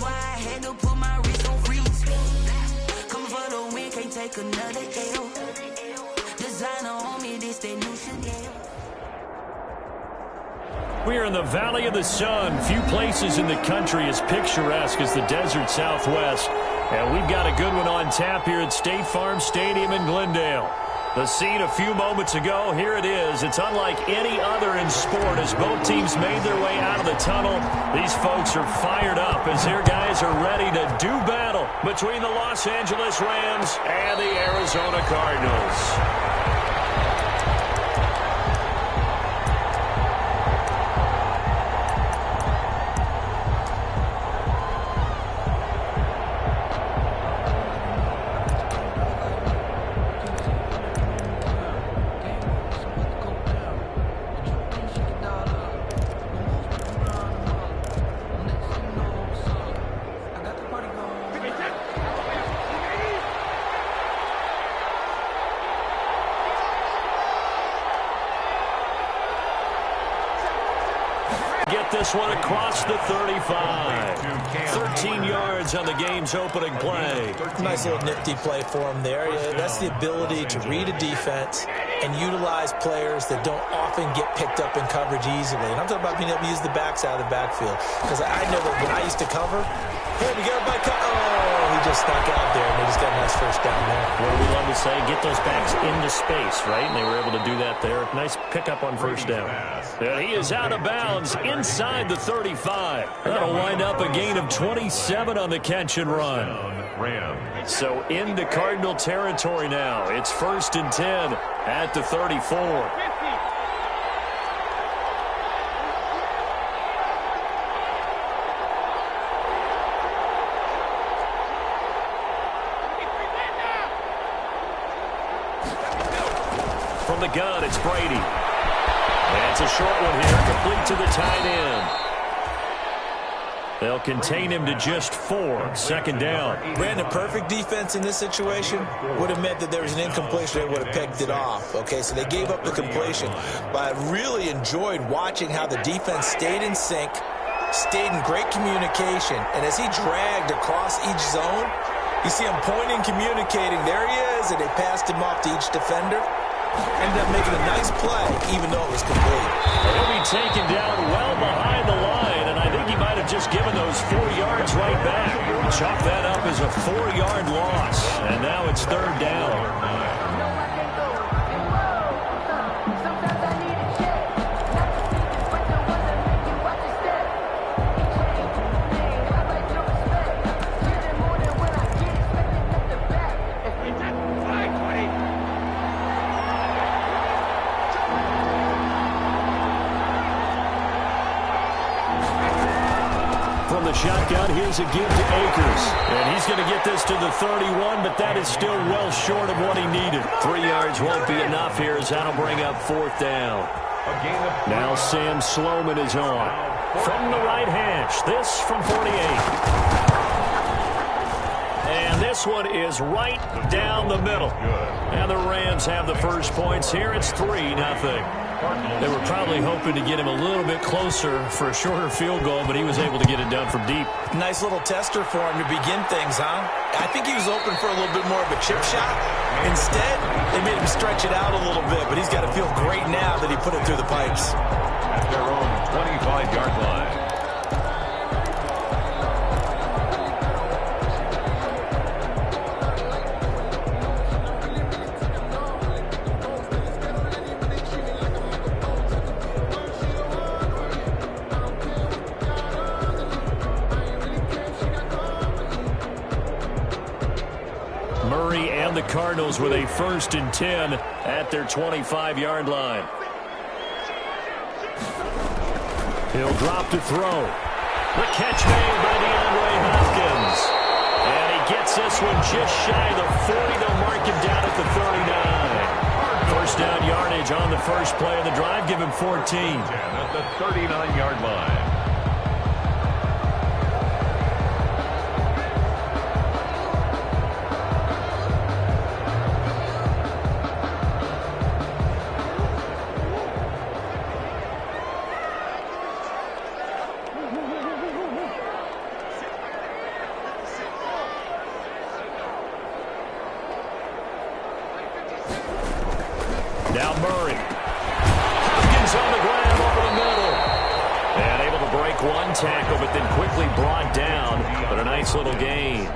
why I had to put my wrist on freeze. Coming for the win, can't take another L. Designer on me, this that new Chanel. We are in the Valley of the Sun. Few places in the country as picturesque as the desert Southwest. And we've got a good one on tap here at State Farm Stadium in Glendale. The scene a few moments ago, here it is. It's unlike any other in sport as both teams made their way out of the tunnel. These folks are fired up as their guys are ready to do battle between the Los Angeles Rams and the Arizona Cardinals. This one across the 35. 13 yards on the game's opening play. Nice little nifty play for him there. That's the ability to read a defense and utilize players that don't often get picked up in coverage easily. And I'm talking about being able to use the backs out of the backfield. Because I know that when I used to cover, hey, we got everybody cut. Oh, he just snuck out there, and they just got a nice first down there. What do we love to say? Get those backs into space, right? And they were able to do that there. Nice pickup on first down. And he is out of bounds inside the 35. That'll wind up a gain of 27 on the catch and run. So into Cardinal territory now. It's 1st and 10 at the 34. From the gun, it's Brady. That's a short one here, complete to the tight end. They'll contain him to just 4. 2nd down. Brandon, perfect defense in this situation would have meant that there was an incompletion. They would have picked it off. Okay, so they gave up the completion. But I really enjoyed watching how the defense stayed in sync, stayed in great communication. And as he dragged across each zone, you see him pointing, communicating. There he is, and they passed him off to each defender. Ended up making a nice play, even though it was complete. He'll be taken down well behind the line, and I think he might have just given those 4 yards right back. Chalk that up as a 4-yard loss, and now it's 3rd down. Shotgun, here's a give to Akers. And he's going to get this to the 31, but that is still well short of what he needed. 3 yards won't be enough here as that'll bring up 4th down. Now Sam Sloman is on. From the right hash, this from 48. And this one is right down the middle. And the Rams have the first points here. It's 3-0. They were probably hoping to get him a little bit closer for a shorter field goal, but he was able to get it done from deep. Nice little tester for him to begin things, huh? I think he was open for a little bit more of a chip shot. Instead, they made him stretch it out a little bit, but he's got to feel great now that he put it through the pipes. At their own 25-yard line. The Cardinals with a 1st and 10 at their 25-yard line. He'll drop to throw. The catch made by DeAndre Hopkins. And he gets this one just shy of the 40. They'll mark him down at the 39. First down yardage on the first play of the drive. Give him 14. At the 39-yard line. Murray. Hopkins on the ground over the middle. And able to break one tackle, but then quickly brought down. But a nice little gain.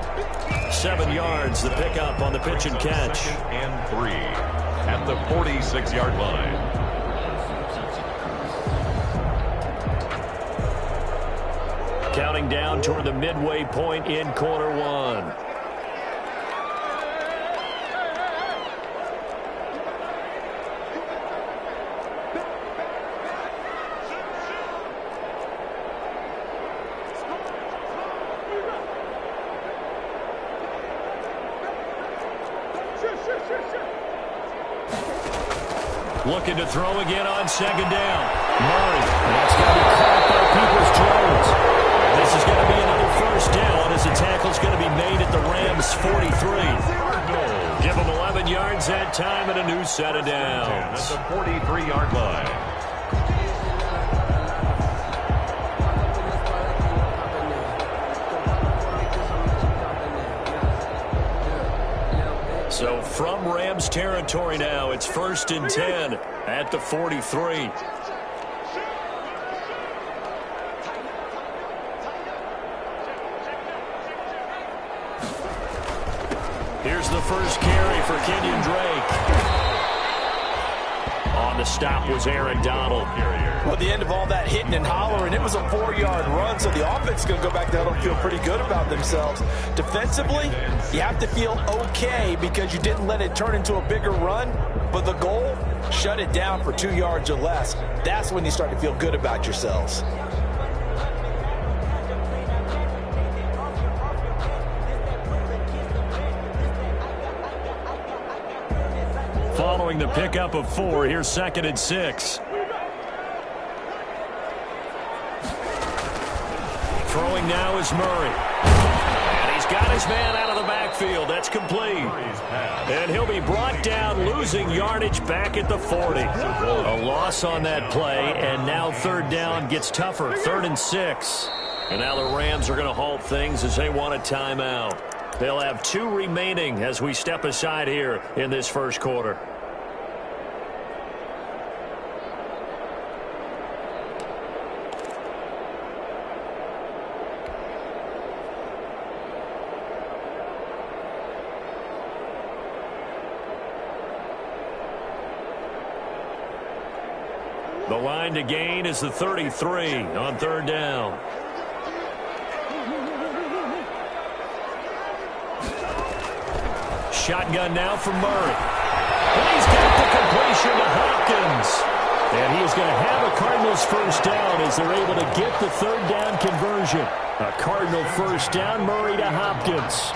7 yards, the pickup on the pitch and catch. And 3 at the 46-yard line. Counting down toward the midway point in quarter one. Looking to throw again on second down. Murray. That's going to be caught by Peoples-Jones. This is going to be another first down as the tackle's going to be made at the Rams' 43. Give them 11 yards that time and a new set of downs. At the 43-yard line. So from Rams territory now, it's 1st and 10 at the 43. Here's the first carry for Kenyon Drake. On the stop was Aaron Donald. Well, at the end of all that hitting and hollering, it was a 4-yard run, so the offense is going to go back there and feel pretty good about themselves. Defensively, you have to feel okay because you didn't let it turn into a bigger run, but the goal, shut it down for 2 yards or less. That's when you start to feel good about yourselves. Following the pickup of 4, here's 2nd and 6. Throwing now is Murray. And he's got his man out of the backfield. That's complete. And he'll be brought down, losing yardage back at the 40. A loss on that play, and now 3rd down gets tougher. 3rd and 6. And now the Rams are going to halt things as they want a timeout. They'll have 2 remaining as we step aside here in this first quarter. The line to gain is the 33 on 3rd down. Shotgun now from Murray. And he's got the completion to Hopkins. And he's going to have a Cardinals first down as they're able to get the 3rd down conversion. A Cardinal first down, Murray to Hopkins.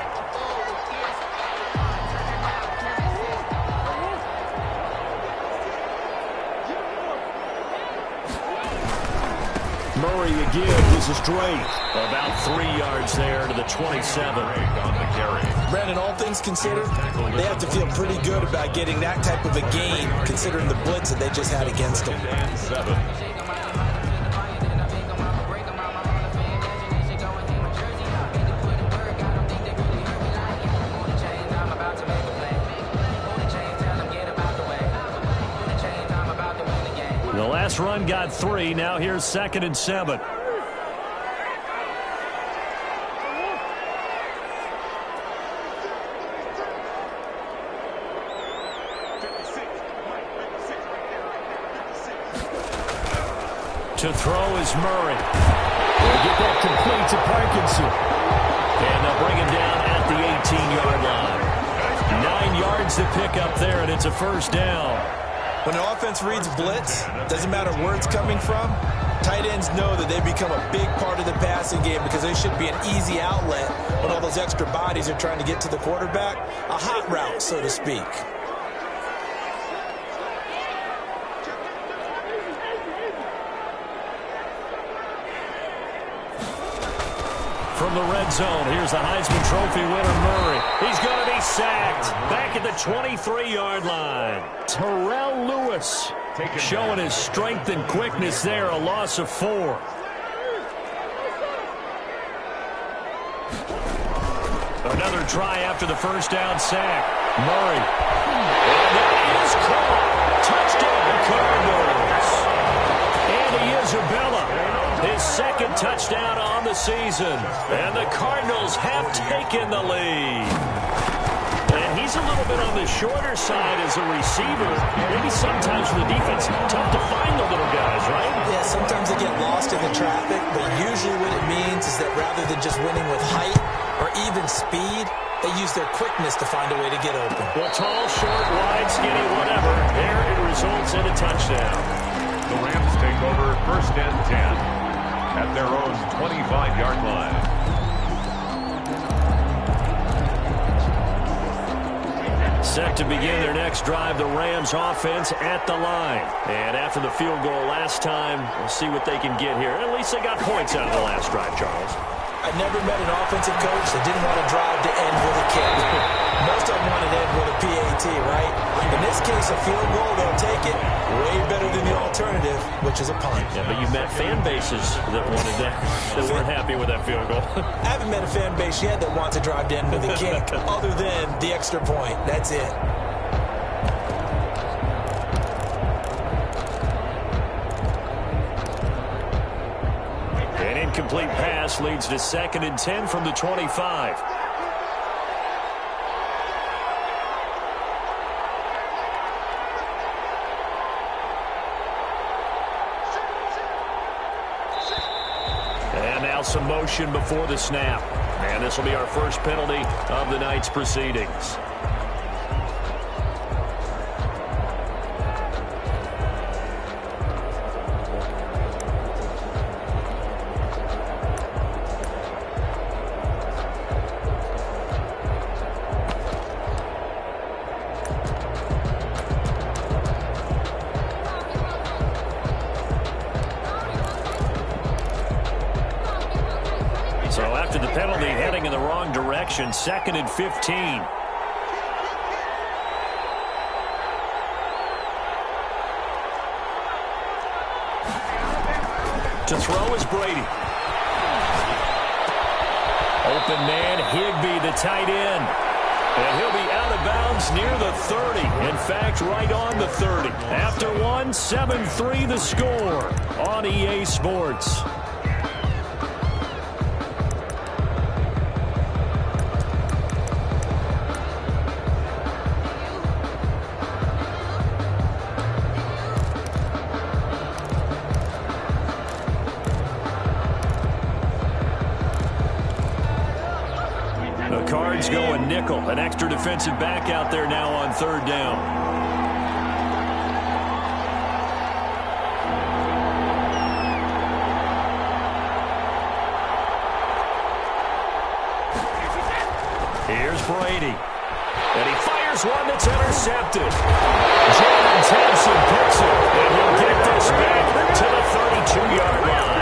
Murray again. This is Drake. About 3 yards there to the 27. On the carry. Brandon, all things considered, they have to feel pretty good about getting that type of a gain, considering the blitz that they just had against them. And 7. The last run got 3. Now here's 2nd and 7. To throw is Murray. They'll get that complete to Parkinson. And they'll bring him down at the 18-yard line. 9 yards to pick up there, and it's a first down. When the offense reads blitz, doesn't matter where it's coming from, tight ends know that they become a big part of the passing game because they should be an easy outlet when all those extra bodies are trying to get to the quarterback. A hot route, so to speak. From the red zone, here's the Heisman Trophy winner, Murray. He's going to be sacked back at the 23-yard line. Terrell Lewis showing his strength and quickness there, a loss of 4. Another try after the first down sack. Murray. And that is caught. Touchdown. Cardinals. And Isabella, his second touchdown on the season. And the Cardinals have taken the lead. And he's a little bit on the shorter side as a receiver. Maybe sometimes for the defense, tough to find the little guys, right? Yeah, sometimes they get lost in the traffic, but usually what it means is that rather than just winning with height or even speed, they use their quickness to find a way to get open. Well, tall, short, wide, skinny, whatever. There it results in a touchdown. The Rams take over 1st and 10 at their own 25-yard line. Set to begin their next drive, the Rams offense at the line. And after the field goal last time, we'll see what they can get here. At least they got points out of the last drive, Charles. I never met an offensive coach that didn't want to drive to end with a kick. Most of them want to end with a PAT, right? In this case, a field goal, they'll take it. Way better than the alternative, which is a punt. Yeah, but you've met fan bases that wanted that weren't happy with that field goal. I haven't met a fan base yet that wants to drive to end with a kick, other than the extra point. That's it. An incomplete pass leads to 2nd and 10 from the 25. And now some motion before the snap. And this will be our first penalty of the night's proceedings. So after the penalty, heading in the wrong direction, 2nd and 15. To throw is Brady. Open man, Higbee, the tight end. And he'll be out of bounds near the 30. In fact, right on the 30. After one, 7-3 the score on EA Sports. The Cards going nickel. An extra defensive back out there now on 3rd down. Here's Brady. And he fires one that's intercepted. Jalen Thompson picks it. And he'll get this back to the 32-yard line.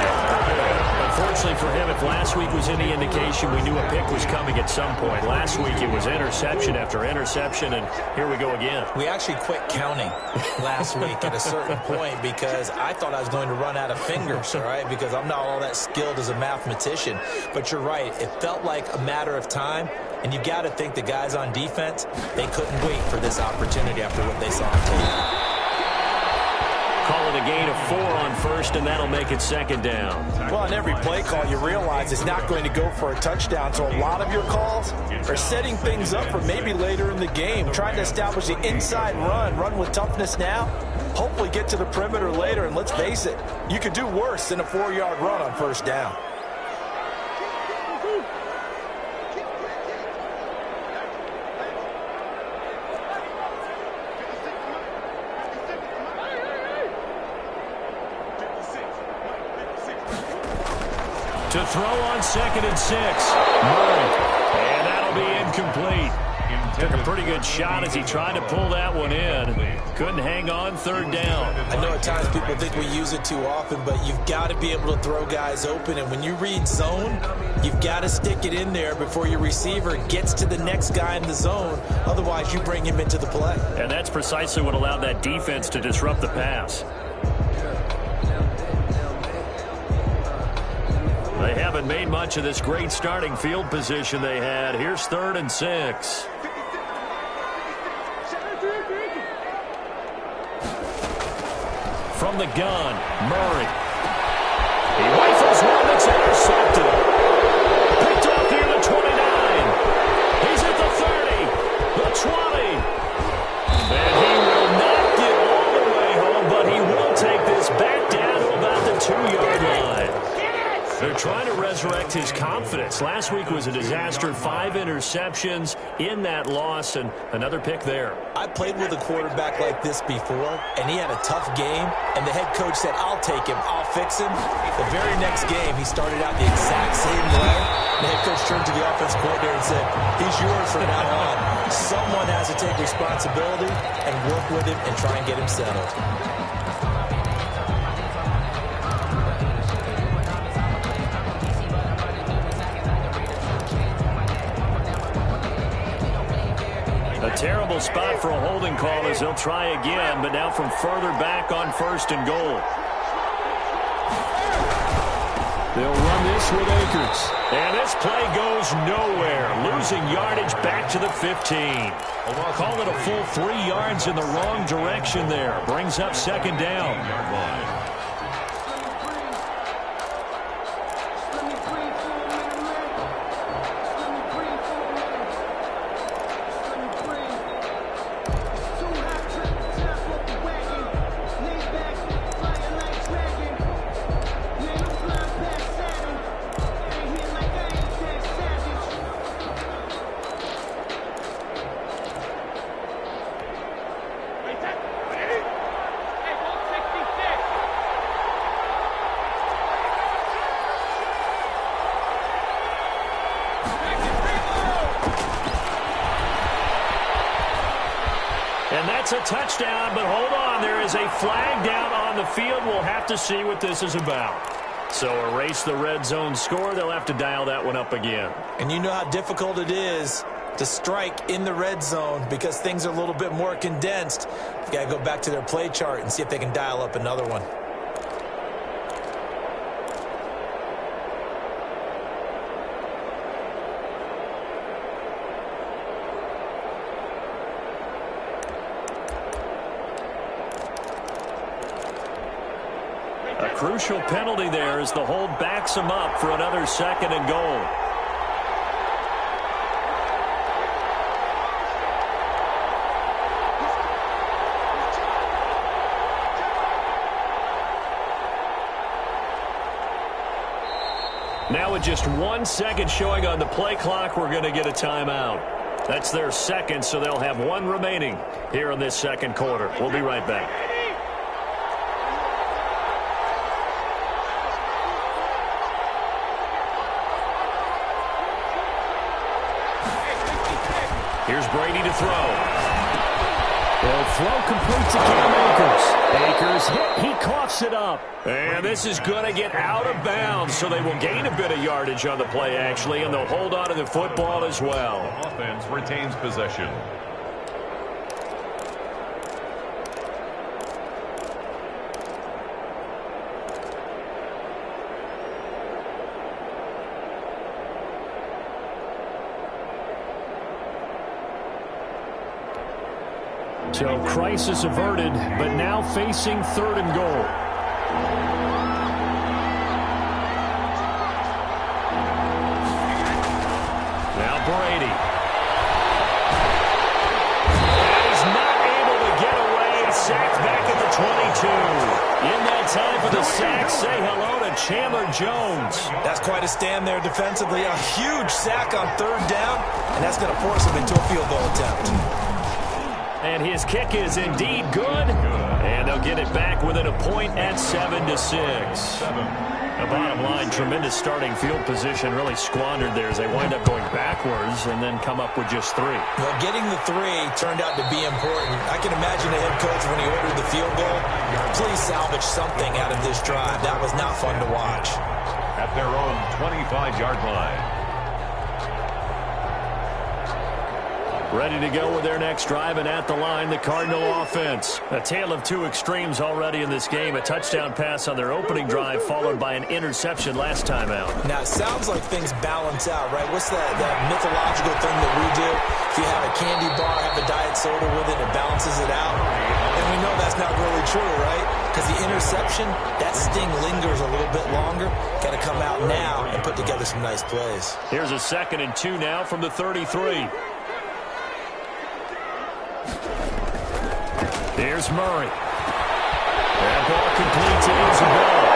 Unfortunately for him, if last week was any indication, we knew a pick was coming at some point. Last week it was interception after interception, and here we go again. We actually quit counting last week at a certain point because I thought I was going to run out of fingers, all right, because I'm not all that skilled as a mathematician. But you're right. It felt like a matter of time, and you got to think the guys on defense, they couldn't wait for this opportunity after what they saw on tape. Call it a gain of 4 on 1st, and that'll make it 2nd down. Well, on every play call, you realize it's not going to go for a touchdown, so a lot of your calls are setting things up for maybe later in the game, trying to establish the inside run with toughness now, hopefully get to the perimeter later, and let's face it, you could do worse than a 4-yard run on 1st down. To throw on 2nd and 6. Murray. And that'll be incomplete. Took a pretty good shot as he tried to pull that one in. Couldn't hang on 3rd down. I know at times people think we use it too often, but you've got to be able to throw guys open. And when you read zone, you've got to stick it in there before your receiver gets to the next guy in the zone. Otherwise, you bring him into the play. And that's precisely what allowed that defense to disrupt the pass. They haven't made much of this great starting field position they had. Here's 3rd and 6. From the gun, Murray. He rifles one that's intercepted. Picked off near the 29. He's at the 30, the 20. And he will not get all the way home, but he will take this back down to about the 2-yard line. They're trying to resurrect his confidence. Last week was a disaster. 5 interceptions in that loss, and another pick there. I played with a quarterback like this before, and he had a tough game, and the head coach said, I'll take him, I'll fix him. The very next game, he started out the exact same way. The head coach turned to the offensive coordinator and said, he's yours from now on. Someone has to take responsibility and work with him and try and get him settled. A terrible spot for a holding call as they'll try again, but now from further back on 1st and goal. They'll run this with Akers. And this play goes nowhere. Losing yardage back to the 15. Call it a full 3 yards in the wrong direction there. Brings up 2nd down. And that's a touchdown, but hold on. There is a flag down on the field. We'll have to see what this is about. So erase the red zone score. They'll have to dial that one up again. And you know how difficult it is to strike in the red zone because things are a little bit more condensed. You got to go back to their play chart and see if they can dial up another one. A crucial penalty there as the hold backs him up for another 2nd and goal. Now with just 1 second showing on the play clock, we're going to get a timeout. That's their 2nd, so they'll have 1 remaining here in this 2nd quarter. We'll be right back. Here's Brady to throw. They'll throw complete to Cam Akers. Akers hit. He coughs it up. And this is going to get out of bounds, so they will gain a bit of yardage on the play, actually, and they'll hold on to the football as well. The offense retains possession. So crisis averted, but now facing 3rd and goal. Now Brady. And he's not able to get away. Sacked back at the 22. In that time for the sack, say hello to Chandler Jones. That's quite a stand there defensively. A huge sack on 3rd down, and that's going to force him into a field goal attempt. And his kick is indeed good. And they'll get it back within a point at 7-6. The bottom line, tremendous starting field position, really squandered there as they wind up going backwards and then come up with just 3. Well, getting the 3 turned out to be important. I can imagine the head coach when he ordered the field goal, please salvage something out of this drive. That was not fun to watch. At their own 25-yard line. Ready to go with their next drive, and at the line, the Cardinal offense. A tale of 2 extremes already in this game. A touchdown pass on their opening drive, followed by an interception last time out. Now, it sounds like things balance out, right? What's that mythological thing that we do? If you have a candy bar, have a diet soda with it, it balances it out. And we know that's not really true, right? because the interception, that sting lingers a little bit longer. Got to come out now and put together some nice plays. Here's a 2nd and 2 now from the 33. There's Murray. That ball complete to Isabella.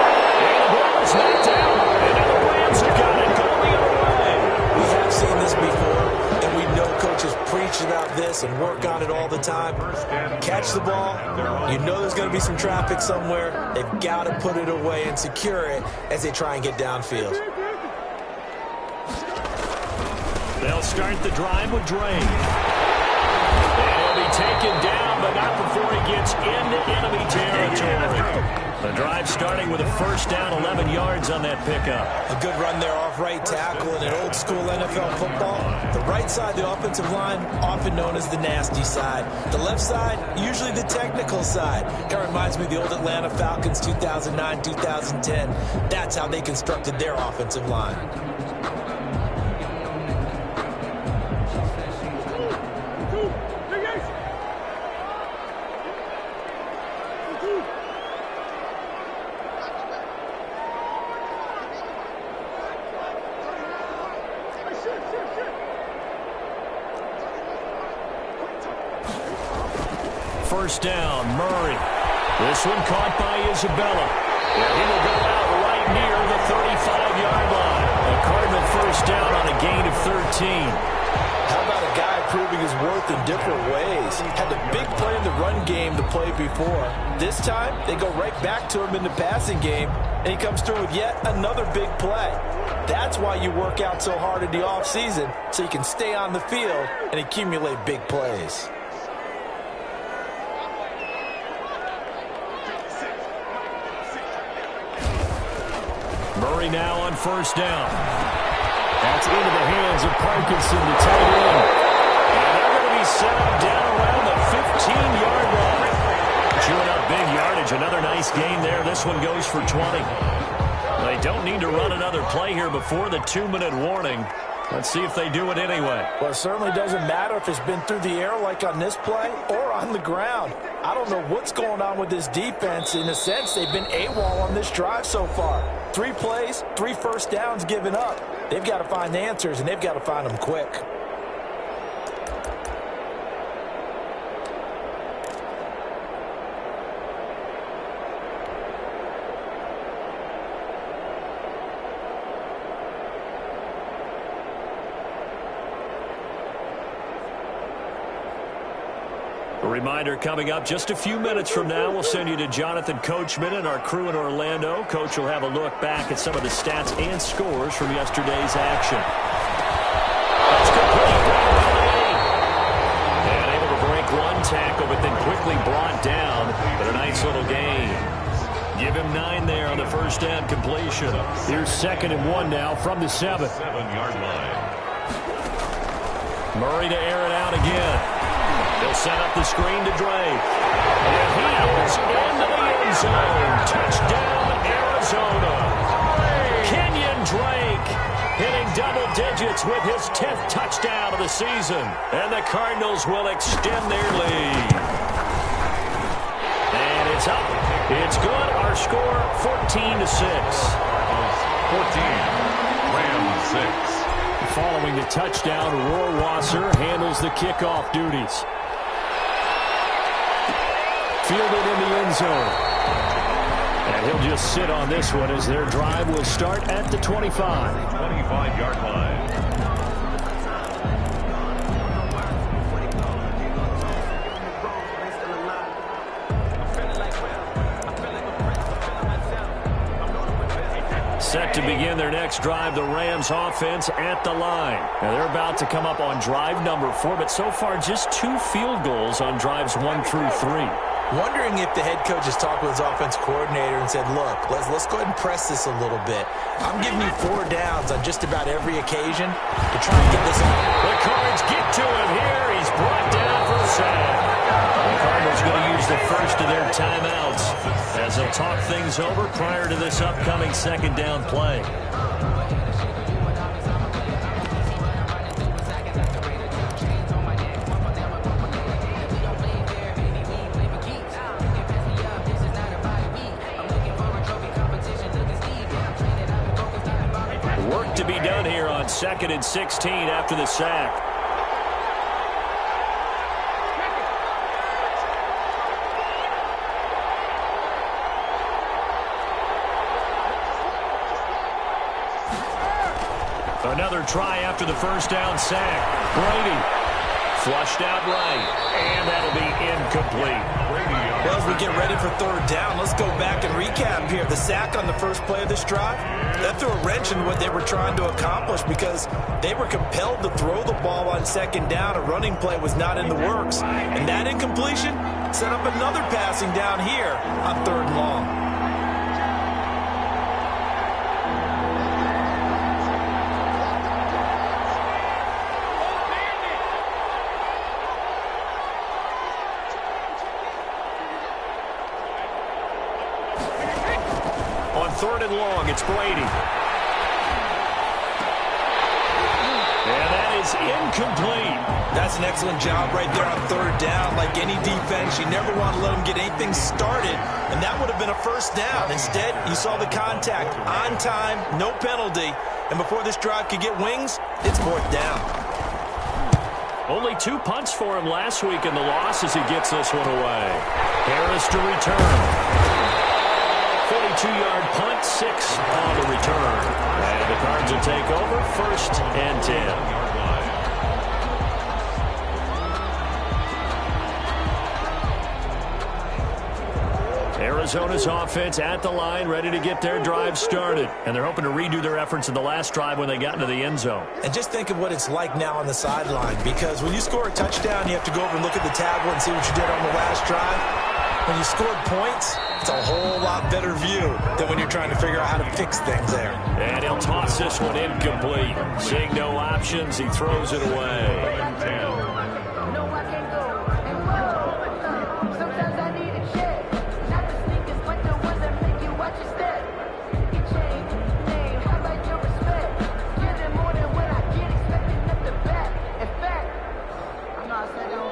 And the ball is knocked down. And now the Rams have got it going the other way. We have seen this before, and we know coaches preach about this and work on it all the time. Catch the ball. You know there's going to be some traffic somewhere. They've got to put it away and secure it as they try and get downfield. They'll start the drive with Drake. He'll be taken down, but not before he gets into enemy territory. The drive starting with a 1st down, 11 yards on that pickup. A good run there off right tackle in an old school NFL football. The right side, the offensive line, often known as the nasty side. The left side, usually the technical side. Kind of reminds me of the old Atlanta Falcons 2009, 2010. That's how they constructed their offensive line. First down, Murray. This one caught by Isabella. And he will go out right near the 35-yard line. A Cardinal first down on a gain of 13. How about a guy proving his worth in different ways? Had the big play in the run game the play before. This time, they go right back to him in the passing game, and he comes through with yet another big play. That's why you work out so hard in the offseason, so you can stay on the field and accumulate big plays. Murray now on first down. That's into the hands of Parkinson, the tight end. And they're going to be set up down around the 15-yard line. Chewing up big yardage. Another nice gain there. This one goes for 20. They don't need to run another play here before the 2-minute warning. Let's see if they do it anyway. Well, it certainly doesn't matter if it's been through the air like on this play or on the ground. I don't know what's going on with this defense. In a sense, they've been AWOL on this drive so far. 3 plays, 3 first downs given up. They've got to find answers, and they've got to find them quick. A reminder coming up just a few minutes from now, we'll send you to Jonathan Coachman and our crew in Orlando. Coach will have a look back at some of the stats and scores from yesterday's action. That's complete. And able to break one tackle, but then quickly brought down. But a nice little gain. Give him 9 there on the first down completion. Here's 2nd and 1 now from the 7. 7-yard line. Murray to air it out again. They'll set up the screen to Drake. And he is into the end zone. Touchdown, Arizona. Kenyon Drake hitting double digits with his 10th touchdown of the season. And the Cardinals will extend their lead. And it's up. It's good. Our score, 14-6. 14. Rams 6. Following the touchdown, Rohrwasser handles the kickoff duties. Fielded in the end zone. And he'll just sit on this one as their drive will start at the 25. 25-yard line. Set to begin their next drive, the Rams offense at the line. Now they're about to come up on drive number 4, but so far just 2 field goals on drives 1 through 3. Wondering if the head coach has talked with his offense coordinator and said, look, let's go ahead and press this a little bit. I'm giving you 4 downs on just about every occasion to try and get this on. The Cards get to him here. He's brought down for a sack. The Cardinals going to use the first of their timeouts as they'll talk things over prior to this upcoming 2nd down play. 2nd and 16 after the sack. Another try after the first down sack. Brady flushed out right, and that'll be incomplete. Well, as we get ready for third down, let's go back and recap here. The sack on the first play of this drive, that threw a wrench in what they were trying to accomplish because they were compelled to throw the ball on second down. A running play was not in the works. And that incompletion set up another passing down here on third and long. Third and long, it's Brady. And that is incomplete. That's an excellent job right there on third down. Like any defense, you never want to let them get anything started, and that would have been a first down. Instead, you saw the contact on time, no penalty, and before this drive could get wings, it's fourth down. Only 2 punts for him last week in the loss as he gets this one away. Harris to return. 42-yard punt, 6 on the return. And the Cards will take over, 1st and 10. Arizona's offense at the line, ready to get their drive started. And they're hoping to redo their efforts in the last drive when they got into the end zone. And just think of what it's like now on the sideline, because when you score a touchdown, you have to go over and look at the tablet and see what you did on the last drive. When you scored points, it's a whole lot better view than when you're trying to figure out how to fix things there. And he'll toss this one incomplete. Seeing no options, he throws it away.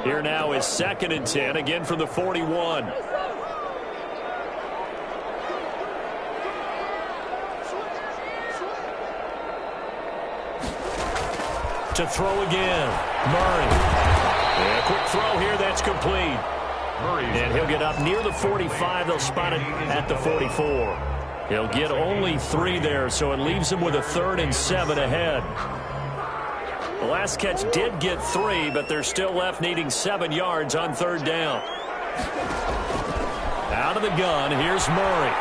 Here now is 2nd and 10, again from the 41. To throw again, Murray. And a quick throw here, that's complete. And he'll get up near the 45. They'll spot it at the 44. He'll get only 3 there, so it leaves him with a 3rd and 7 ahead. The last catch did get 3, but they're still left needing 7 yards on third down. Out of the gun, here's Murray.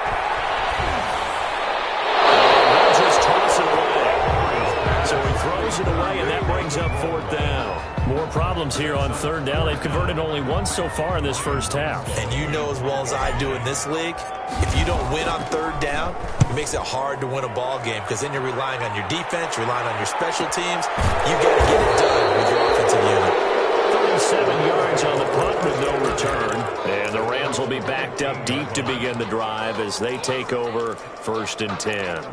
And they'll just toss it away. So he throws it away, and that brings up 4th down. More problems here on third down. They've converted only once so far in this first half. And you know as well as I do in this league, if you don't win on third down, it makes it hard to win a ball game because then you're relying on your defense, you're relying on your special teams. You got to get it done with your offensive unit. 37 yards on the punt with no return. And the Rams will be backed up deep to begin the drive as they take over 1st and 10.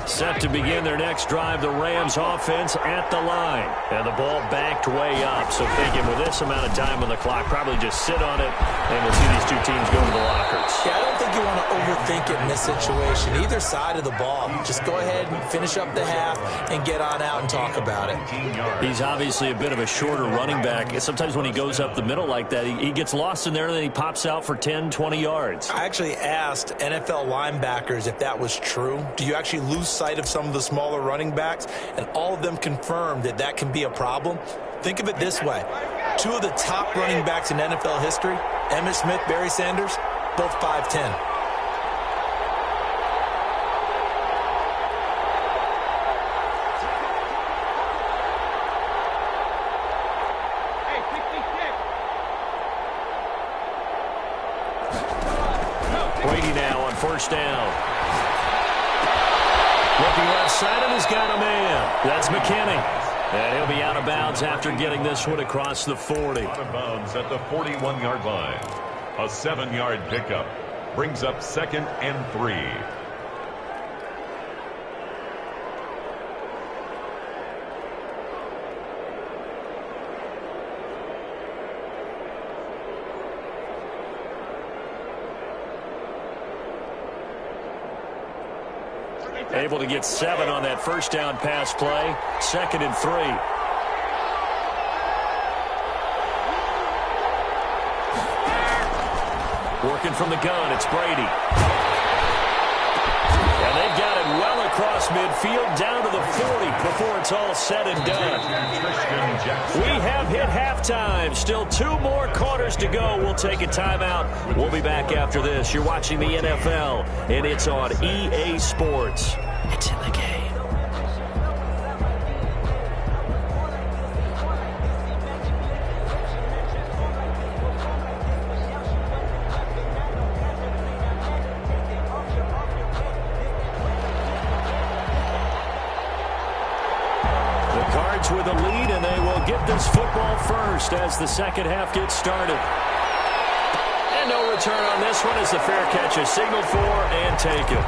Set to begin their next drive, the Rams offense at the line. And the ball backed way up. So thinking with this amount of time on the clock, probably just sit on it, and we'll see these two teams go to the lockers. Yeah, I don't think you want to overthink it in this situation. Either side of the ball. Just go ahead and finish up the half and get on out and talk about it. He's obviously a bit of a shorter running back. Sometimes when he goes up the middle like that, he gets lost in there, and then he pops out for 10, 20 yards. I actually asked NFL linebackers if that was true. Do you actually lose sight of some of the smaller running backs? And all of them confirmed that that can be a problem. Think of it this way. 2 of the top running backs in NFL history, Emmitt Smith, Barry Sanders, both 5'10". Brady now on first down. Looking left side, and he's got a man. That's McKinney. And he'll be out of bounds after getting this one across the 40. Out of bounds at the 41-yard line. A 7-yard pickup brings up 2nd and 3. Able to get 7 on that first down pass play. 2nd and 3. Working from the gun, it's Brady. And they've got it well across midfield, down to the 40 before it's all said and done. We have hit halftime. Still 2 more quarters to go. We'll take a timeout. We'll be back after this. You're watching the NFL, and it's on EA Sports. It's in the game. With a lead, and they will get this football first as the second half gets started. And no return on this one as the fair catch is signaled for and taken.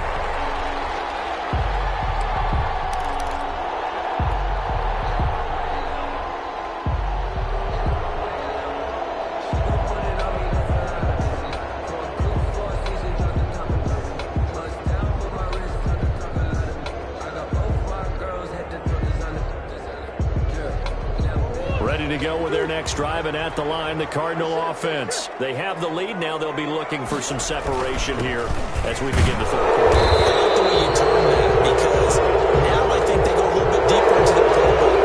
To go with their next drive, and at the line, the Cardinal offense. They have the lead. Now they'll be looking for some separation here as we begin the third quarter. I like the way you turn that, because now I think they go a little bit deeper into the playbook.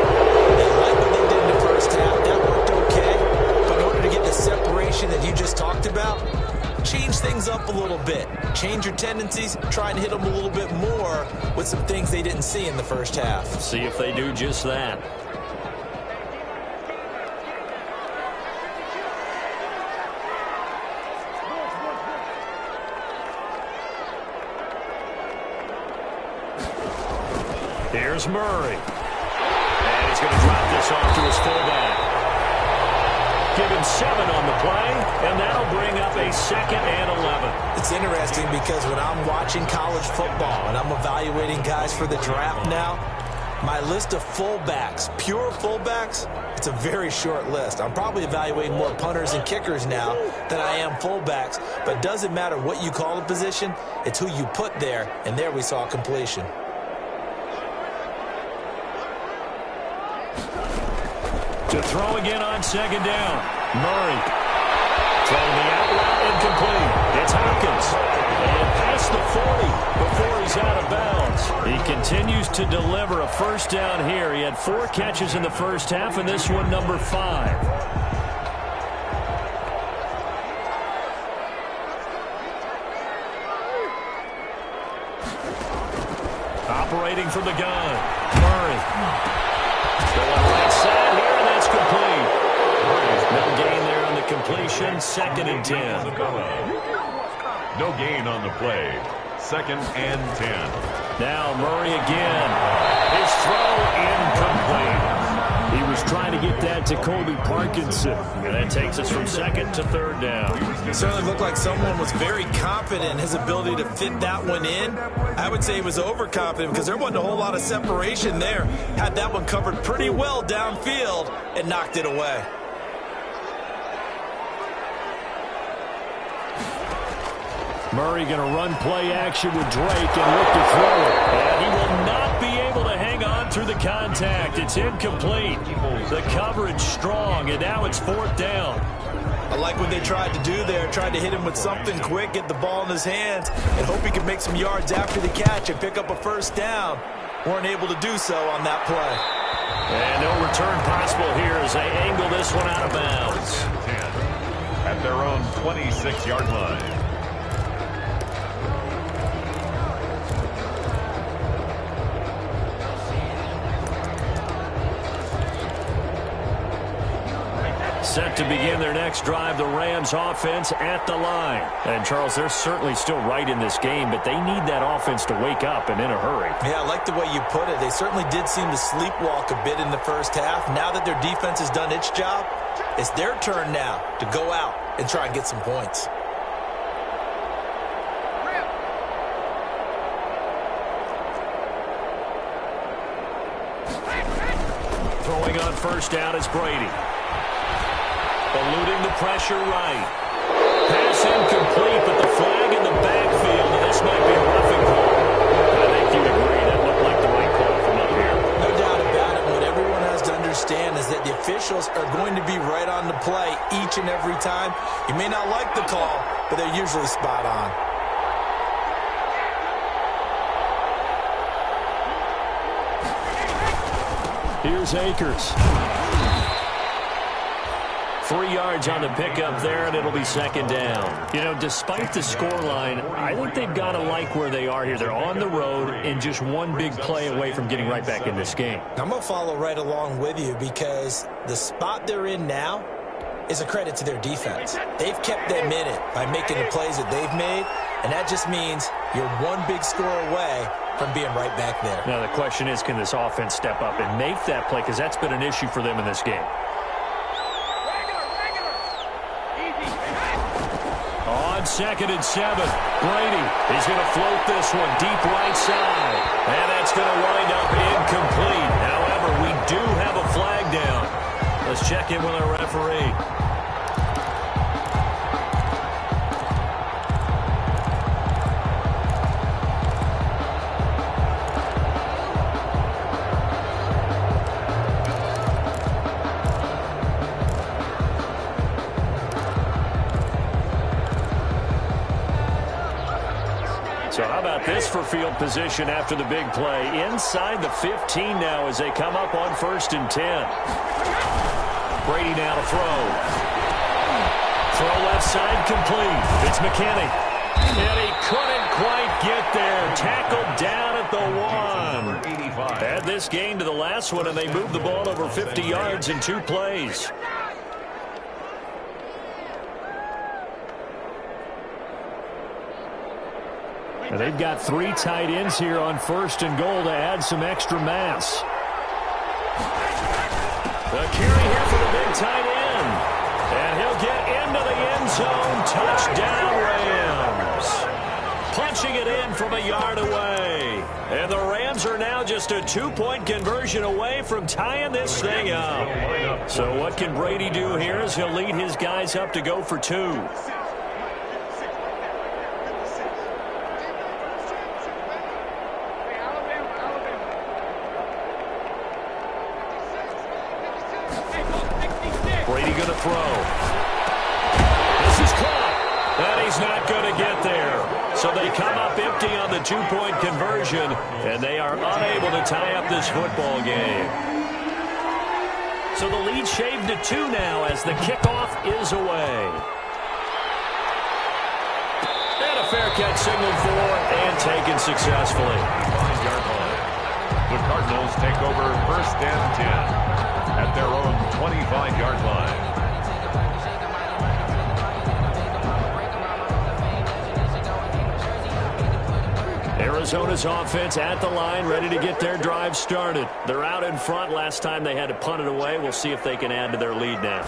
They like what they did in the first half. That worked okay. But in order to get the separation that you just talked about, change things up a little bit. Change your tendencies. Try and hit them a little bit more with some things they didn't see in the first half. See if they do just that. Here's Murray. And he's going to drop this off to his fullback. Give him 7 on the play, and that'll bring up a 2nd and 11. It's interesting because when I'm watching college football and I'm evaluating guys for the draft now, my list of fullbacks, pure fullbacks, it's a very short list. I'm probably evaluating more punters and kickers now than I am fullbacks, but it doesn't matter what you call the position, it's who you put there, and there we saw completion. To throw again on 2nd down. Murray. Throwing the out route incomplete. It's Hopkins. And past the 40 before he's out of bounds. He continues to deliver a first down here. He had 4 catches in the first half, and this one number 5. Operating from the gun. Murray. Going right side here, and that's complete. No gain there on the completion. 2nd and 10. No gain on the play. 2nd and 10. Now Murray again. His throw incomplete. He was trying to get that to Colby Parkinson. And that takes us from 2nd to 3rd down. It certainly looked like someone was very confident in his ability to fit that one in. I would say he was overconfident because there wasn't a whole lot of separation there. Had that one covered pretty well downfield and knocked it away. Murray going to run play action with Drake and look to throw it. And he will not be able to hang on through the contact. It's incomplete. The coverage strong, and now it's 4th down. I like what they tried to do there. Tried to hit him with something quick, get the ball in his hands, and hope he could make some yards after the catch and pick up a first down. Weren't able to do so on that play. And no return possible here as they angle this one out of bounds. At their own 26-yard line. Set to begin their next drive, the Rams offense at the line. And, Charles, they're certainly still right in this game, but they need that offense to wake up and in a hurry. Yeah, I like the way you put it. They certainly did seem to sleepwalk a bit in the first half. Now that their defense has done its job, it's their turn now to go out and try and get some points. Throwing on first down is Brady. Eluding the pressure right. Pass incomplete, but the flag in the backfield. This might be a roughing call. I think you'd agree the officials are going to be right on the play each and every time. You may not like the call, but they're usually spot on. Here's Akers. 3 yards on the pickup there, and it'll be second down. You know, despite the scoreline, I think they've got to like where they are here. They're on the road and just one big play away from getting right back in this game. I'm going to follow right along with you because the spot they're in now is a credit to their defense. They've kept them in it by making the plays that they've made, and that just means you're one big score away from being right back there. Now, the question is, can this offense step up and make that play? Because that's been an issue for them in this game. On 2nd and 7, Brady. He's going to float this one deep right side. And that's going to wind up incomplete. However, we do have a flag down. Let's check in with our referee. So how about this for field position after the big play? Inside the 15 now as they come up on 1st and 10. Brady now to throw. Throw left side complete. It's McKinney. And he couldn't quite get there. Tackled down at the 1. Add this game to the last one, and they moved the ball over 50 yards in 2 plays. And they've got 3 tight ends here on 1st and goal to add some extra mass. The carry here for the big tight end. And he'll get into the end zone. Touchdown, Rams. Punching it in from a yard away. And the Rams are now just a 2-point conversion away from tying this thing up. So what can Brady do here as he'll lead his guys up to go for 2. Brady going to throw. This is caught. And he's not going to get there. So they come up empty on the 2-point conversion, and they are unable to tie up this football game. So the lead shaved to 2 now as the kickoff is away. And a fair catch signaled for and taken successfully. 5-yard line. The Cardinals take over 1st and 10. At their own 25-yard line. Arizona's offense at the line, ready to get their drive started. They're out in front. Last time they had to punt it away. We'll see if they can add to their lead now.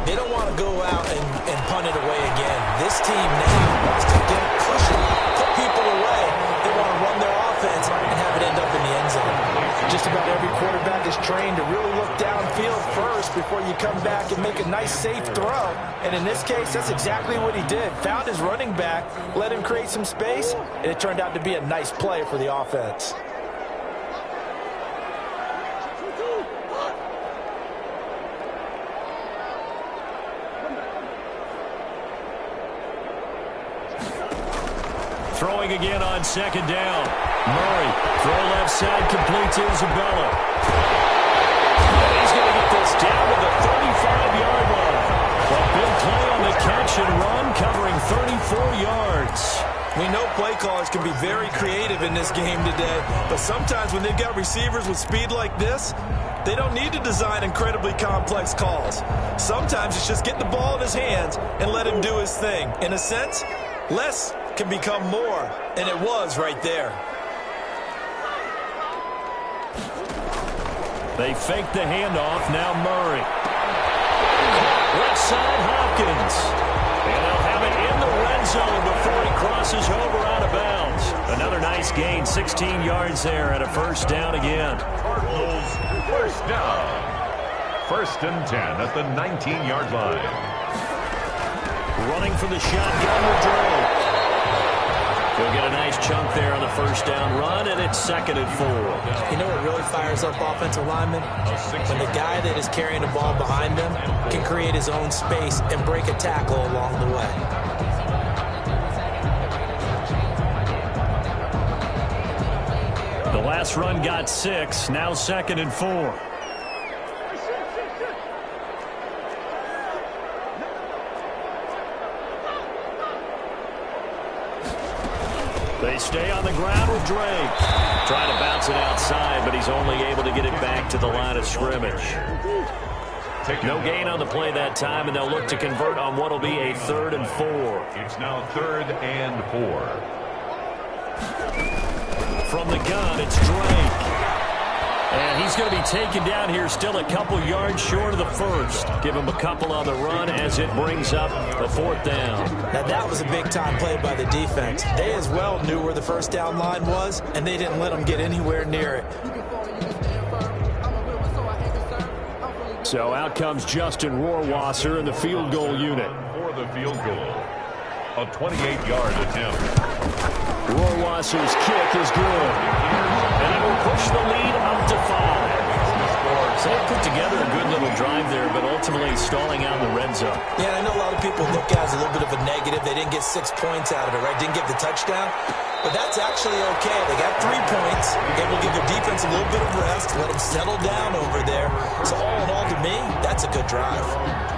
They don't want to go out and punt it away again. This team now wants to get pushing, put people away. They want to run their offense and have it end up in the end zone. Just about every quarterback is trained to really look downfield first before you come back and make a nice, safe throw. And in this case, that's exactly what he did. Found his running back, let him create some space, and it turned out to be a nice play for the offense. Throwing again on 2nd down. Murray, throw left side, complete to Isabella. And he's going to get this down to the 35-yard line. A big play on the catch and run, covering 34 yards. We know play callers can be very creative in this game today, but sometimes when they've got receivers with speed like this, they don't need to design incredibly complex calls. Sometimes it's just get the ball in his hands and let him do his thing. In a sense, less can become more, and it was right there. They fake the handoff. Now Murray. Left side, Hopkins. And they'll have it in the red zone before he crosses over out of bounds. Another nice gain, 16 yards there, and a 1st down again. Cardinals 1st down. 1st and 10 at the 19-yard line. Running for the shotgun with Drew. He'll get a nice chunk there on the first down run, and it's 2nd and 4. You know what really fires up offensive linemen? When the guy that is carrying the ball behind them can create his own space and break a tackle along the way. The last run got 6, now 2nd and 4. They stay on the ground with Drake. Trying to bounce it outside, but he's only able to get it back to the line of scrimmage. No gain on the play that time, and they'll look to convert on what will be a 3rd and 4. It's now 3rd and 4. From the gun, it's Drake. And he's going to be taken down here still a couple yards short of the first. Give him a couple on the run as it brings up a 4th down. Now that was a big-time play by the defense. They as well knew where the first down line was, and they didn't let them get anywhere near it. So out comes Justin Rohrwasser in the field goal unit. For the field goal, a 28-yard attempt. Rohrwasser's kick is good. And it will push the lead up to 5. So they put together a good little drive there, but ultimately stalling out in the red zone. Yeah, I know a lot of people look at it as a little bit of a negative. They didn't get 6 points out of it, right? Didn't get the touchdown. But that's actually okay. They got 3 points. Able to give their defense a little bit of rest, let them settle down over there. So all in all, to me, that's a good drive.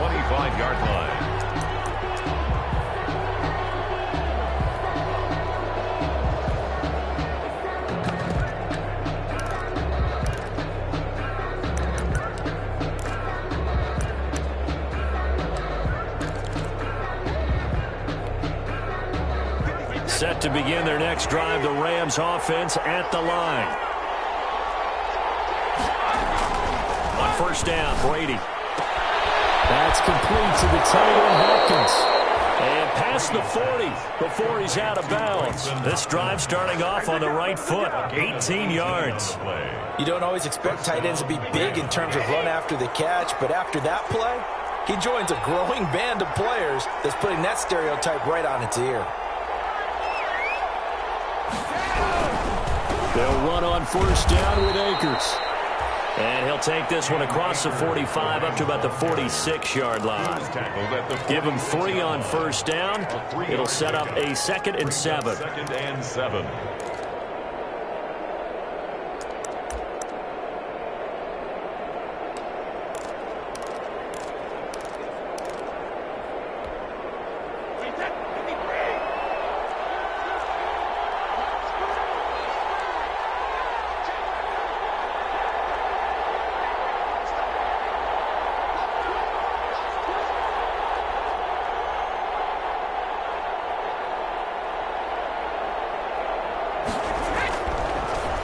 25-yard line. Set to begin their next drive, the Rams offense at the line. On first down, Brady. That's complete to the tight end, Hopkins. And past the 40 before he's out of bounds. This drive starting off on the right foot, 18 yards. You don't always expect tight ends to be big in terms of run after the catch, but after that play, he joins a growing band of players that's putting that stereotype right on its ear. They'll run on first down with Akers. And he'll take this one across the 45 up to about the 46-yard line. Give him 3 on first down. It'll set up a 2nd and 7. 2nd and 7.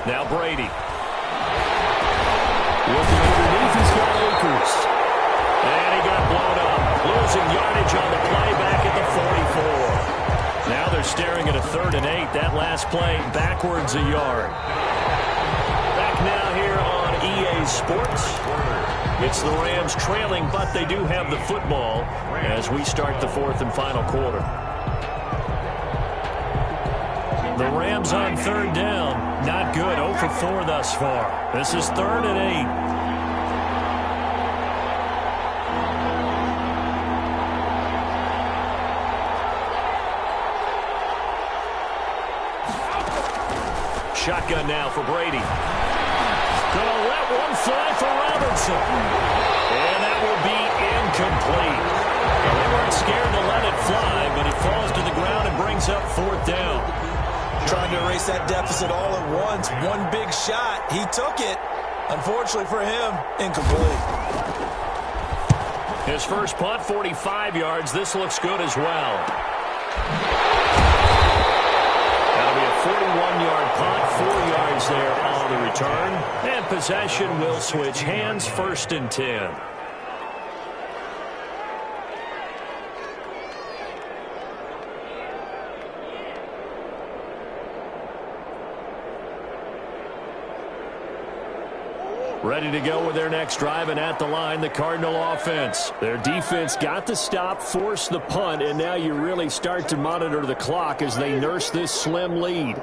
Now Brady. Looking underneath, he's got Akers. And he got blown up. Losing yardage on the play back at the 44. Now they're staring at a 3rd and 8. That last play backwards a yard. Back now here on EA Sports. It's the Rams trailing, but they do have the football as we start the 4th and final quarter. The Rams on 3rd down. Not good. 0 for 4 thus far. This is 3rd and 8. Shotgun now for Brady. Gonna let one fly for Robinson. And that will be incomplete. And they weren't scared to let it fly, but it falls to the ground and brings up 4th down. Trying to erase that deficit all at once. One big shot. He took it. Unfortunately for him, incomplete. His first punt, 45 yards. This looks good as well. That'll be a 41-yard punt, 4 yards there on the return. And possession will switch hands, 1st and 10. Ready to go with their next drive, and at the line, the Cardinal offense. Their defense got the stop, forced the punt, and now you really start to monitor the clock as they nurse this slim lead.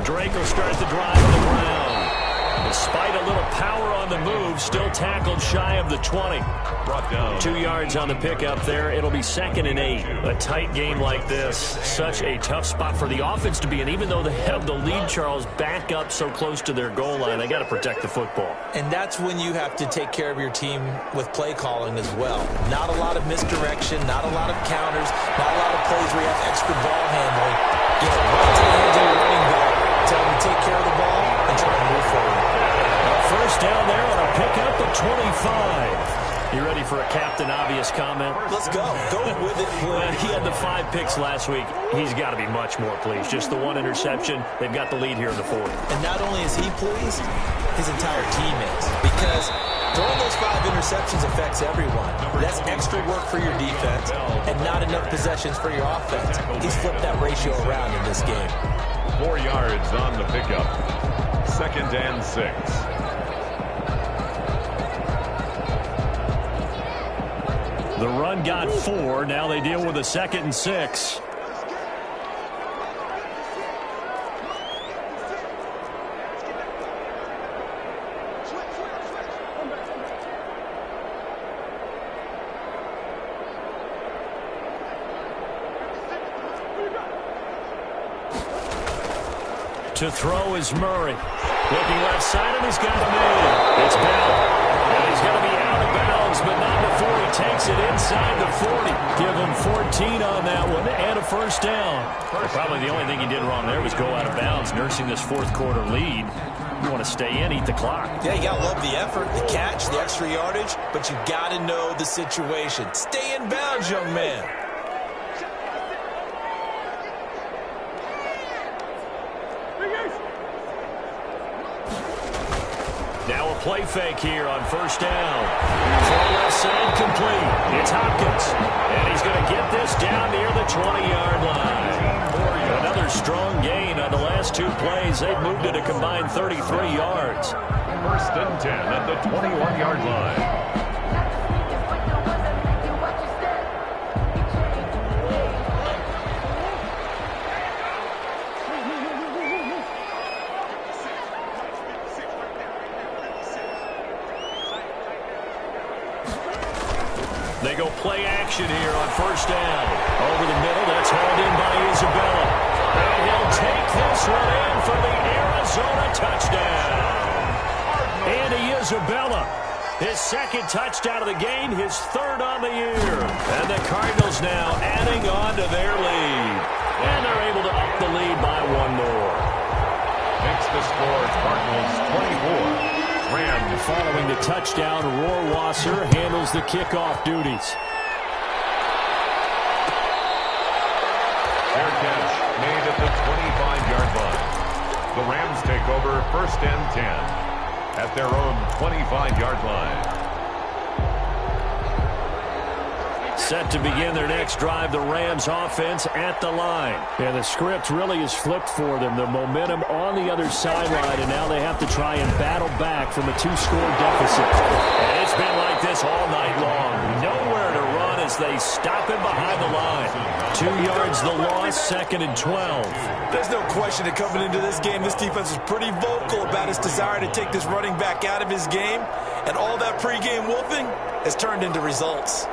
Drake will start the drive on the ground. Despite a little power on the move, still tackled shy of the 20. Brought down. 2 yards on the pickup there. It'll be 2nd and 8. A tight game like this, such a tough spot for the offense to be in. Even though they have the lead, Charles, back up so close to their goal line, they got to protect the football. And that's when you have to take care of your team with play calling as well. Not a lot of misdirection, not a lot of counters, not a lot of plays where you have extra ball handling. Get it right to the hands of your running back. Tell them to take care of the ball and try to move forward. First down there on a pickup at 25. You ready for a Captain Obvious comment? Let's go. Go with it, please. He had the 5 picks last week. He's got to be much more pleased. Just the 1 interception. They've got the lead here in the 4th. And not only is he pleased, his entire team is. Because throwing those 5 interceptions affects everyone. That's extra work for your defense and not enough possessions for your offense. He's flipped that ratio around in this game. 4 yards on the pickup. 2nd and 6. The run got 4. Now they deal with a 2nd and 6. To throw is Murray. Looking left side, and he's got a man. It's Bell. And he's going to be out of bounds, but not before he takes it inside the 40. Give him 14 on that one and a first down. Probably the only thing he did wrong there was go out of bounds, nursing this 4th quarter lead. You want to stay in, eat the clock. Yeah, you got to love the effort, the catch, the extra yardage, but you got to know the situation. Stay in bounds, young man. Now a play fake here on first down. Throw left side complete. It's Hopkins. And he's going to get this down near the 20-yard line. Another strong gain on the last 2 plays. They've moved it a combined 33 yards. 1st and 10 at the 21-yard line. They go play action here on first down. Over the middle, that's hauled in by Isabella. And he'll take this one in for the Arizona touchdown. Andy Isabella, his 2nd touchdown of the game, his 3rd on the year. And the Cardinals now adding on to their lead. And they're able to up the lead by 1 more. Makes the score Cardinals 24. Rams. Following the touchdown, Rohrwasser handles the kickoff duties. Fair catch made at the 25-yard line. The Rams take over 1st and 10 at their own 25-yard line. Set to begin their next drive, the Rams offense at the line. And the script really is flipped for them. The momentum on the other sideline, and now they have to try and battle back from a 2-score deficit. And it's been like this all night long. Nowhere to run as they stop him behind the line. 2 yards the loss, 2nd and 12. There's no question that coming into this game, this defense was pretty vocal about its desire to take this running back out of his game. And all that pregame wolfing has turned into results.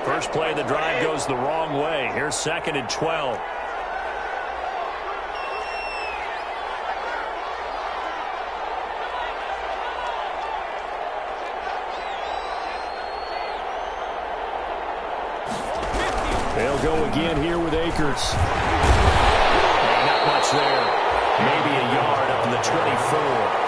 First play of the drive goes the wrong way. Here's 2nd and 12. They'll go again here with Akers. Not much there. Maybe a yard up to the 24.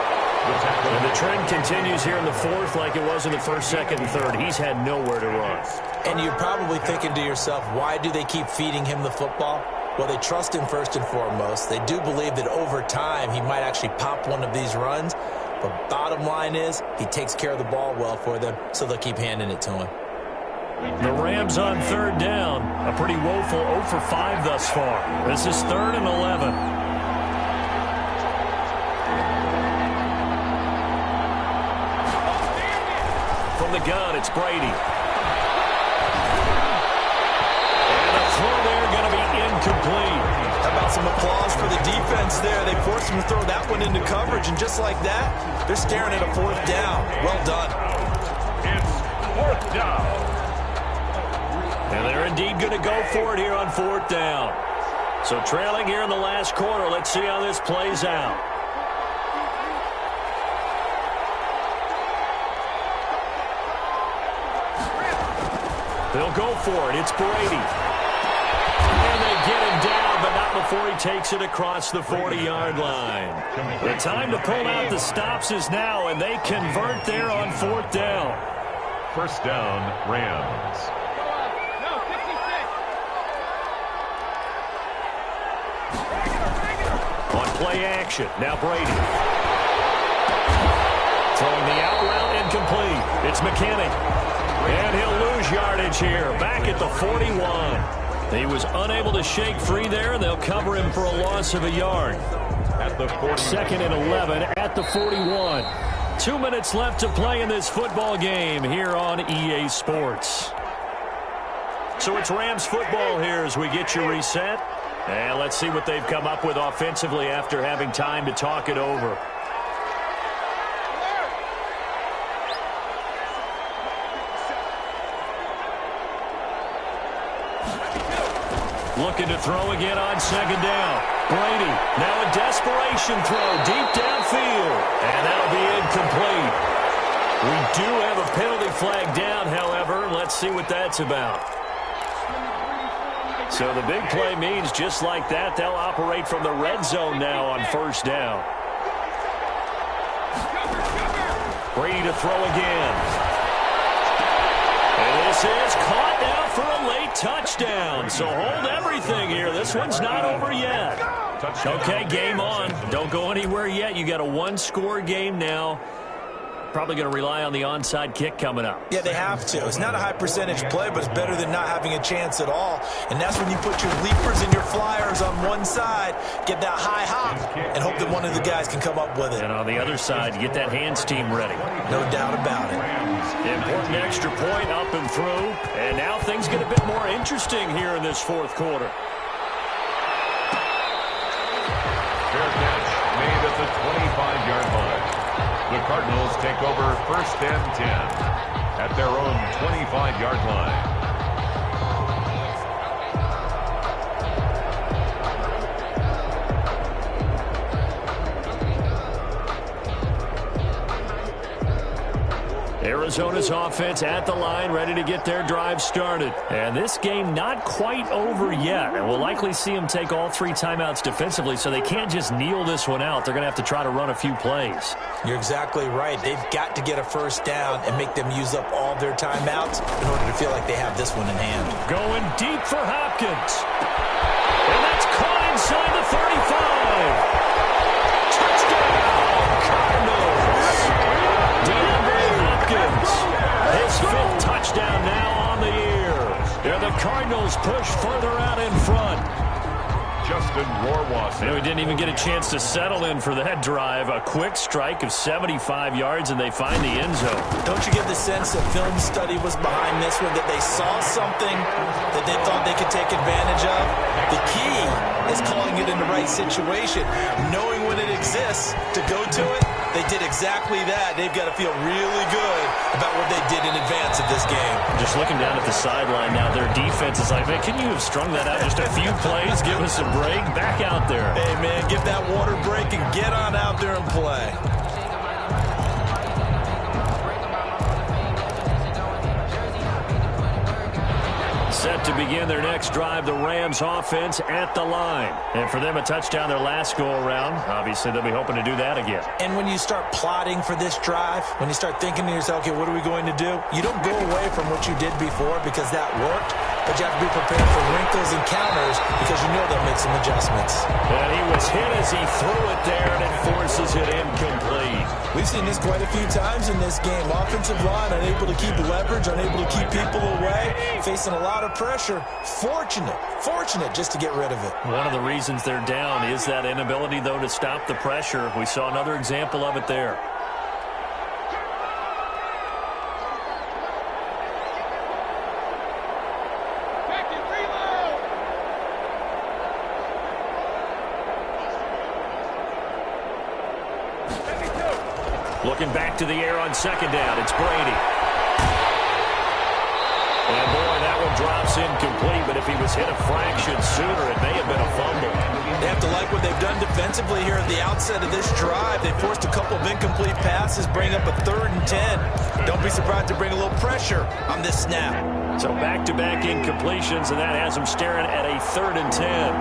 And the trend continues here in the 4th like it was in the 1st, 2nd, and 3rd. He's had nowhere to run. And you're probably thinking to yourself, why do they keep feeding him the football? Well, they trust him first and foremost. They do believe that over time he might actually pop one of these runs. But bottom line is he takes care of the ball well for them, so they'll keep handing it to him. The Rams on third down. A pretty woeful 0 for 5 thus far. This is 3rd and 11. From the gun, it's Brady. And a throw there going to be incomplete. How about some applause for the defense there? They forced him to throw that one into coverage, and just like that, they're staring at a 4th down. Well done. It's 4th down. And they're indeed going to go for it here on 4th down. So trailing here in the last quarter. Let's see how this plays out. They'll go for it. It's Brady. And they get him down, but not before he takes it across the 40-yard line. The time to pull out the stops is now, and they convert there on 4th down. 1st down, Rams. On play action, now Brady. Throwing the out route incomplete. It's McKinney. And he'll lose yardage here, back at the 41. He was unable to shake free there, and they'll cover him for a loss of a yard. At the 40. 2nd and 11 at the 41. 2 minutes left to play in this football game here on EA Sports. So it's Rams football here as we get you reset. And let's see what they've come up with offensively after having time to talk it over. Looking to throw again on 2nd down. Brady, now a desperation throw deep downfield. And that'll be incomplete. We do have a penalty flag down, however. Let's see what that's about. So the big play means just like that, they'll operate from the red zone now on 1st down. Brady to throw again. And this is caught now for a late touchdown. So hold everything here. This one's not over yet. Okay, game on. Don't go anywhere yet. You got a 1-score game now. Probably going to rely on the onside kick coming up. Yeah, they have to. It's not a high percentage play, but it's better than not having a chance at all. And that's when you put your leapers and your flyers on one side, get that high hop, and hope that one of the guys can come up with it. And on the other side, you get that hands team ready. No doubt about it. Important extra point up and through. And now things get a bit more interesting here in this 4th quarter. Fair catch made at the 25-yard line. The Cardinals take over 1st and 10 at their own 25-yard line. Arizona's offense at the line, ready to get their drive started. And this game not quite over yet. And we'll likely see them take all 3 timeouts defensively, so they can't just kneel this one out. They're going to have to try to run a few plays. You're exactly right. They've got to get a 1st down and make them use up all their timeouts in order to feel like they have this one in hand. Going deep for Hopkins. And that's caught inside the 35. His 5th touchdown now on the year. And the Cardinals push further out in front. Justin Rohrwasser. We didn't even get a chance to settle in for that drive. A quick strike of 75 yards, and they find the end zone. Don't you get the sense that film study was behind this one, that they saw something that they thought they could take advantage of? The key is calling it in the right situation, knowing when it exists to go to it. They did exactly that. They've got to feel really good about what they did in advance of this game. Just looking down at the sideline now, their defense is like, man, can you have strung that out just a few plays? Give us a break. Back out there. Hey, man, give that water break and get on out there and play. Set to begin their next drive, the Rams offense at the line. And for them, a touchdown their last go-around. Obviously, they'll be hoping to do that again. And when you start plotting for this drive, when you start thinking to yourself, okay, what are we going to do? You don't go away from what you did before because that worked. but you have to be prepared for wrinkles and counters because you know they'll make some adjustments. And he was hit as he threw it there, and it forces it incomplete. We've seen this quite a few times in this game. Offensive line unable to keep leverage, unable to keep people away, facing a lot of pressure. Fortunate just to get rid of it. One of the reasons they're down is that inability, though, to stop the pressure. We saw another example of it there. Looking back to the air on second down, it's Brady. And boy, that one drops incomplete, but if he was hit a fraction sooner, it may have been a fumble. They have to like what they've done defensively here at the outset of this drive. They forced a couple of incomplete passes, bring up a 3rd and 10. Don't be surprised to bring a little pressure on this snap. So back-to-back incompletions, and that has them staring at a 3rd and 10.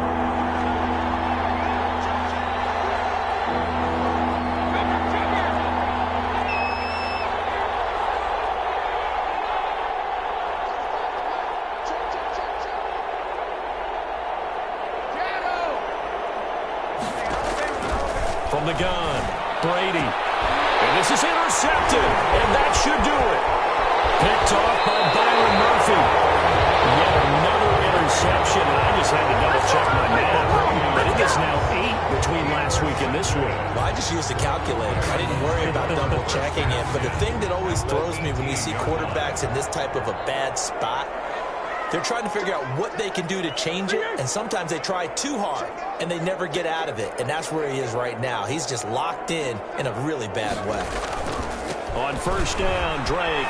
From the gun, Brady. And this is intercepted, and that should do it. Picked off by Byron Murphy. Yet another interception, and I just had to double-check my math. But it is now 8 between last week and this week. Well, I just used a calculator. I didn't worry about double-checking it. But the thing that always throws me when you see quarterbacks in this type of a bad spot, they're trying to figure out what they can do to change it, and sometimes they try too hard, and they never get out of it, and that's where he is right now. He's just locked in a really bad way. On first down, Drake.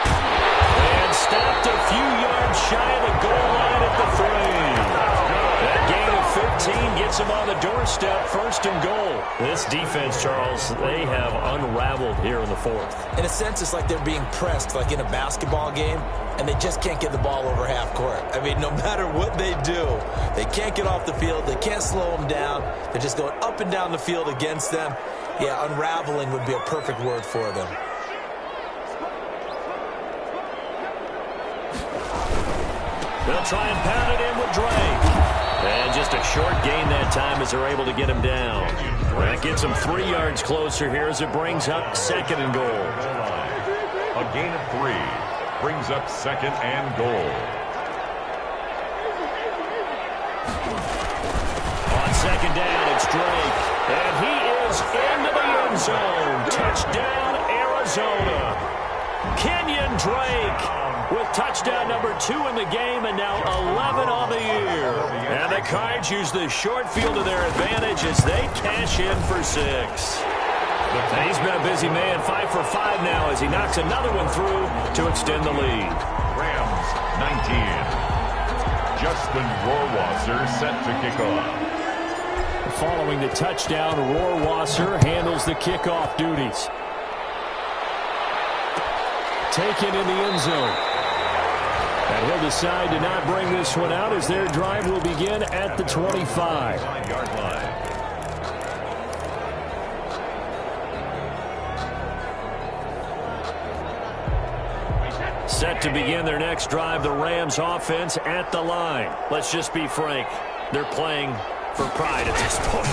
And stopped a few yards shy of the goal line at the 3. That gain of 15 gets him on the doorstep, 1st and goal. This defense, Charles, they have unraveled here in the 4th. In a sense, it's like they're being pressed, like in a basketball game, and they just can't get the ball over half court. I mean, no matter what they do, they can't get off the field. They can't slow them down. They're just going up and down the field against them. Yeah, unraveling would be a perfect word for them. They'll try and pound it in with Drake. And just a short gain that time as they're able to get him down. That gets him 3 yards closer here as it brings up 2nd and goal. A gain of 3 brings up 2nd and goal. On 2nd down, it's Drake. And he is into the end zone. Touchdown, Arizona. Kenyon Drake with touchdown number 2 in the game, and now 11 on the year. And the Cards use the short field to their advantage as they cash in for 6. And he's been a busy man, 5 for 5 now as he knocks another one through to extend the lead. Rams 19. Justin Rohrwasser set to kick off. Following the touchdown, Rohrwasser handles the kickoff duties. Taken in the end zone. And he'll decide to not bring this one out as their drive will begin at the 25-yard line. Set to begin their next drive, the Rams offense at the line. Let's just be frank, they're playing for pride at this point.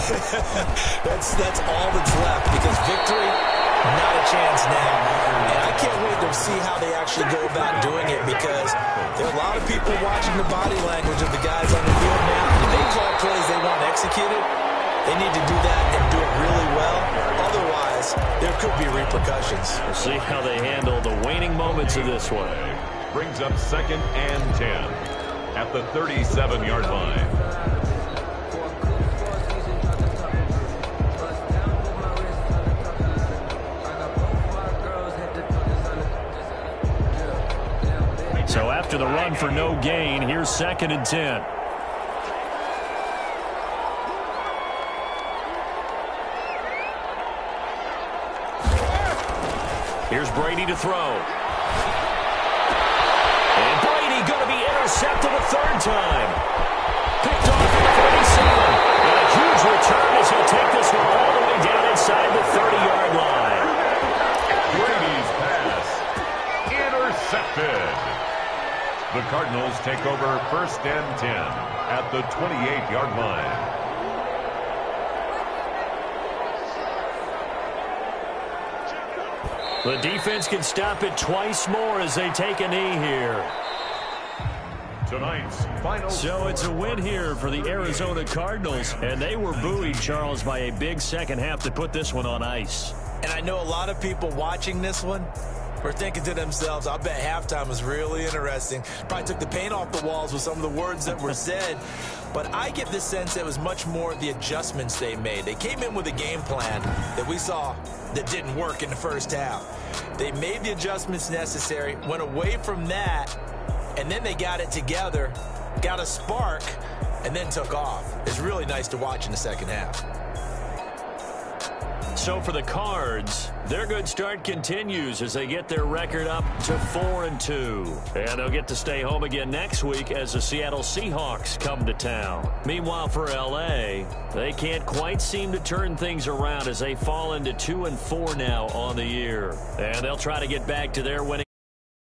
that's all that's left, because victory, not a chance now. And I can't wait to see how they actually go about doing it, because there are a lot of people watching the body language of the guys on the field now. If they call plays they want executed, they need to do that and do it really well. Otherwise, there could be repercussions. We'll see how they handle the waning moments of this one. Brings up 2nd and 10 at the 37-yard line. So after the run for no gain, here's 2nd and 10. Here's Brady to throw. And Brady going to be intercepted a 3rd time. Picked off at the 47. And a huge return as he'll take this one all the way down inside the 30-yard line. Brady's pass intercepted. The Cardinals take over first and 10 at the 28-yard line. The defense can stop it twice more as they take a knee here. Tonight's final. So it's a win here for the Arizona Cardinals, and they were buoyed, Charles, by a big second half to put this one on ice. And I know a lot of people watching this one were thinking to themselves, I bet halftime was really interesting. Probably took the paint off the walls with some of the words that were said. But I get the sense it was much more the adjustments they made. They came in with a game plan that we saw that didn't work in the first half. They made the adjustments necessary, went away from that, and then they got it together, got a spark, and then took off. It's really nice to watch in the second half. So for the Cards, their good start continues as they get their record up to 4-2. And they'll get to stay home again next week as the Seattle Seahawks come to town. Meanwhile, for L.A., they can't quite seem to turn things around as they fall into 2-4 now on the year. And they'll try to get back to their winning